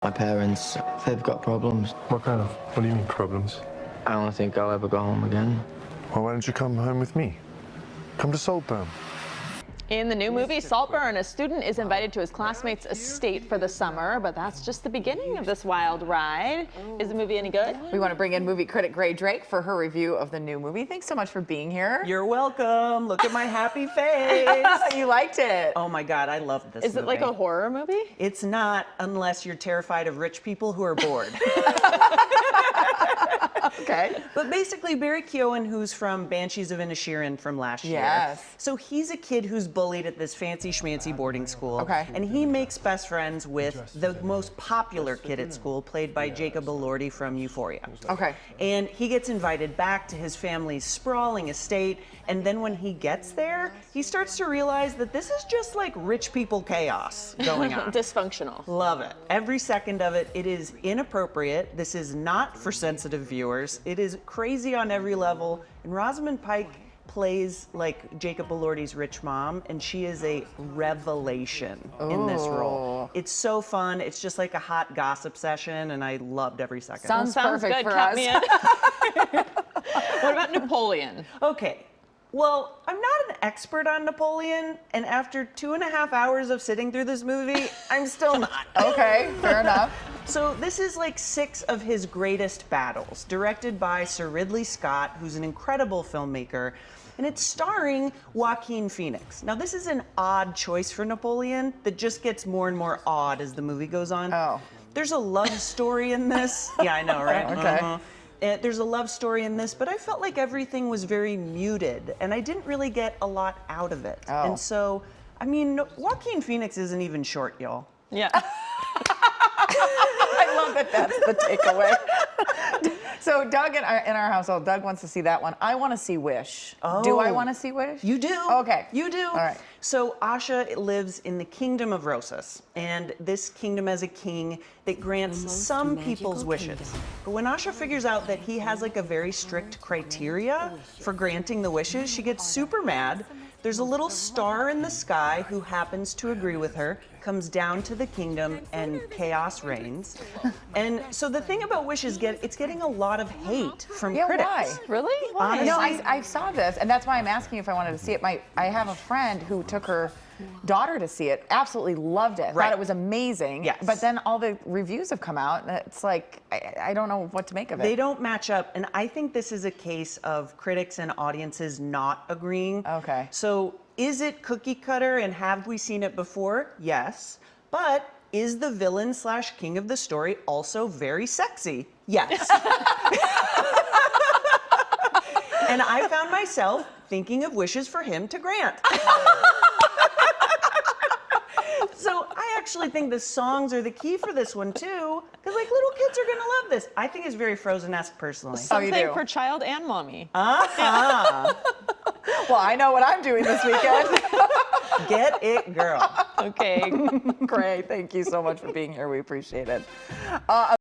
My parents, they've got problems. What kind of? What do you mean, problems? I don't think I'll ever go home again. Well, why don't you come home with me? Come to Saltburn. In the new movie, Saltburn, a student is invited to his classmate's estate for the summer, but that's just the beginning of this wild ride. Is the movie any good? We want to bring in movie critic Grae Drake for her review of the new movie. Thanks so much for being here. You're welcome. Look at my happy face. You liked it. Oh my God, I love this Is it like a horror movie? It's not, unless you're terrified of rich people who are bored. Okay. But basically, Barry Keoghan, who's from Banshees of Inisherin from last year. Yes. So he's a kid who's bullied at this fancy schmancy boarding school. Okay. And he makes best friends with the most popular kid at school, played by Jacob Elordi from Euphoria. Okay. And he gets invited back to his family's sprawling estate. And then when he gets there, he starts to realize that this is just like rich people chaos going on. Dysfunctional. Love it. Every second of it. It is inappropriate. This is not for sensitive viewers. It is crazy on every level. And Rosamund Pike plays like Jacob Elordi's rich mom, and she is a revelation in this role. It's so fun. It's just like a hot gossip session, and I loved every second. Sounds perfect good. for Count us. me in. What about Napoleon? Okay. Well, I'm not an expert on Napoleon, and after 2.5 hours of sitting through this movie, I'm still not. Okay, fair enough. So this is like 6 of his greatest battles, directed by Sir Ridley Scott, who's an incredible filmmaker, and it's starring Joaquin Phoenix. Now, this is an odd choice for Napoleon that just gets more and more odd as the movie goes on. Oh. There's a love story in this. Yeah, I know, right? Okay. There's a love story in this, but I felt like everything was very muted, and I didn't really get a lot out of it. Oh. And so, I mean, Joaquin Phoenix isn't even short, y'all. Yeah. I love that that's the takeaway. So Doug in our household, Doug wants to see that one. I want to see Wish. Oh. Do I want to see Wish? You do. Okay. You do. All right. So Asha lives in the kingdom of Rosas, and this kingdom has a king that grants some people's wishes. But when Asha figures out that he has like a very strict criteria for granting the wishes, she gets super mad. There's a little star in the sky who happens to agree with her, comes down to the kingdom, and chaos reigns. And so the thing about Wish is it's getting a lot of hate from critics. Why? Really? Why? Honestly, No, I saw this, and that's why I'm asking you if I wanted to see it. I have a friend who took her daughter to see it, absolutely loved it, Right. thought it was amazing. Yes. But then all the reviews have come out, and it's like, I don't know what to make of it. they don't match up, and I think this is a case of critics and audiences not agreeing. Okay. So is it cookie cutter, and have we seen it before? Yes. But is the villain / king of the story also very sexy? Yes. And I found myself thinking of wishes for him to grant. So I actually think the songs are the key for this one too, because like little kids are gonna love this. I think it's very Frozen-esque personally. Something do? for child and mommy. Uh-huh. Well, I know what I'm doing this weekend. Get it, girl. Okay. Great. Thank you so much for being here. We appreciate it.